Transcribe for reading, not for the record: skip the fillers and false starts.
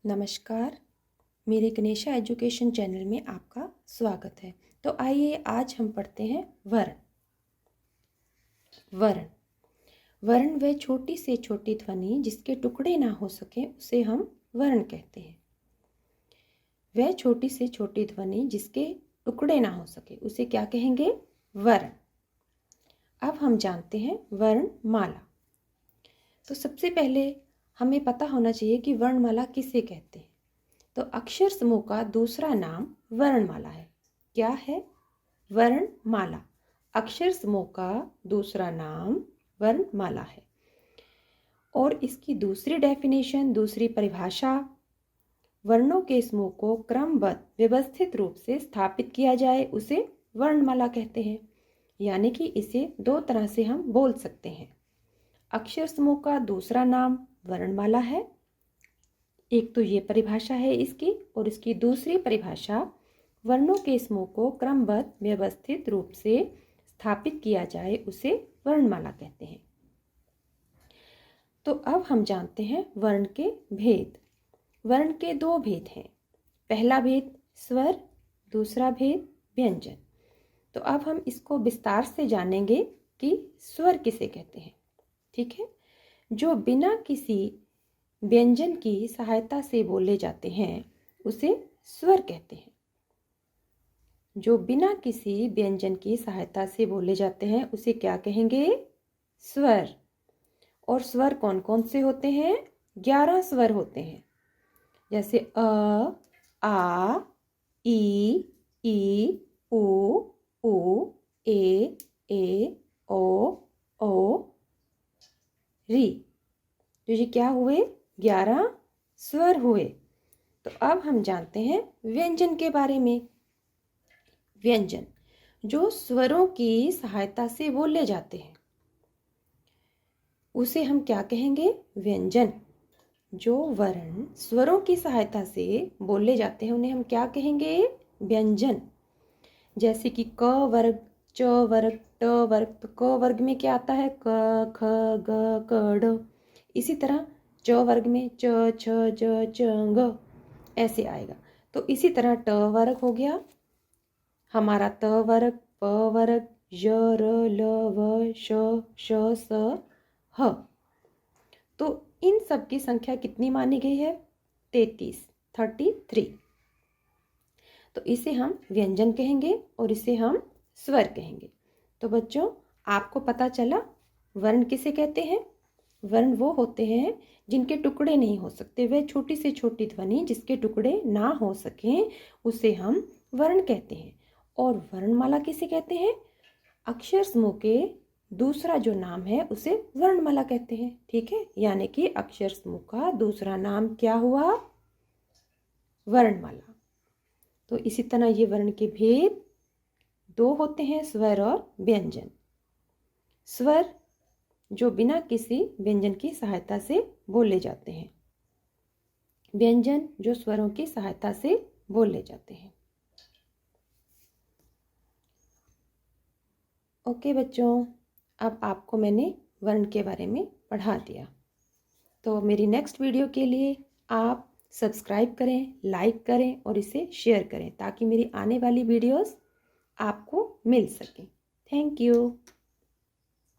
नमस्कार, मेरे Ganesha education channel में आपका स्वागत है। तो आइए आज हम पढ़ते हैं वर्ण। वर्ण वर्ण वह छोटी से छोटी ध्वनि जिसके टुकड़े ना हो सके उसे हम वर्ण कहते हैं। वह छोटी से छोटी ध्वनि जिसके टुकड़े ना हो सके उसे क्या कहेंगे? वर्ण। अब हम जानते हैं वर्णमाला। तो सबसे पहले हमें पता होना चाहिए कि वर्णमाला किसे कहते हैं। तो अक्षर समूह का दूसरा नाम वर्णमाला है। क्या है? वर्णमाला। अक्षर समूह का दूसरा नाम वर्णमाला है। और इसकी दूसरी डेफिनेशन, दूसरी परिभाषा, वर्णों के समूह को क्रमबद्ध व्यवस्थित रूप से स्थापित किया जाए उसे वर्णमाला कहते हैं। यानी कि इसे दो तरह से हम बोल सकते हैं। अक्षर समूह का दूसरा नाम वर्णमाला है। एक तो ये परिभाषा है इसकी, और इसकी दूसरी परिभाषा वर्णों के समूह को क्रमबद्ध व्यवस्थित रूप से स्थापित किया जाए उसे वर्णमाला कहते हैं। तो अब हम जानते हैं वर्ण के भेद। वर्ण के दो भेद हैं। पहला भेद स्वर, दूसरा भेद व्यंजन। तो अब हम इसको विस्तार से जानेंगे कि स्वर किसे कहते हैं। ठीक है, जो बिना किसी व्यंजन की सहायता से बोले जाते हैं उसे स्वर कहते हैं। जो बिना किसी व्यंजन की सहायता से बोले जाते हैं उसे क्या कहेंगे? स्वर। और स्वर कौन कौन से होते हैं? 11 स्वर होते हैं। जैसे अ, आ, ई, उ, ए, ओ, री। तो ये क्या हुए? 11 स्वर हुए। तो अब हम जानते हैं व्यंजन के बारे में। व्यंजन जो स्वरों की सहायता से बोले जाते हैं उसे हम क्या कहेंगे? व्यंजन। जो वर्ण स्वरों की सहायता से बोले जाते हैं उन्हें हम क्या कहेंगे? व्यंजन। जैसे कि क वर्ग, च वर्ग, ट वर्ग। तो क वर्ग में क्या आता है? क, ख, ग, क, ड। इसी तरह च वर्ग में च, छ, ज, च, ग ऐसे आएगा। तो इसी तरह ट वर्ग हो गया हमारा, त वर्ग, प वर्ग, य, र, ल, व, श, स, ह। तो इन सब की संख्या कितनी मानी गई है? 33। तो इसे हम व्यंजन कहेंगे और इसे हम स्वर कहेंगे। तो बच्चों, आपको पता चला वर्ण किसे कहते हैं। वर्ण वो होते हैं जिनके टुकड़े नहीं हो सकते। वह छोटी से छोटी ध्वनि जिसके टुकड़े ना हो सकें उसे हम वर्ण कहते हैं। और वर्णमाला किसे कहते हैं? अक्षर समूह के दूसरा जो नाम है उसे वर्णमाला कहते हैं। ठीक है, यानी कि अक्षर समूह का दूसरा नाम क्या हुआ? वर्णमाला। तो इसी तरह ये वर्ण के भेद दो होते हैं, स्वर और व्यंजन। स्वर जो बिना किसी व्यंजन की सहायता से बोले जाते हैं। व्यंजन जो स्वरों की सहायता से बोले जाते हैं। ओके बच्चों, अब आपको मैंने वर्ण के बारे में पढ़ा दिया। तो मेरी नेक्स्ट वीडियो के लिए आप सब्सक्राइब करें, लाइक करें और इसे शेयर करें ताकि मेरी आने वाली वीडियोस आपको मिल सकें। Thank you.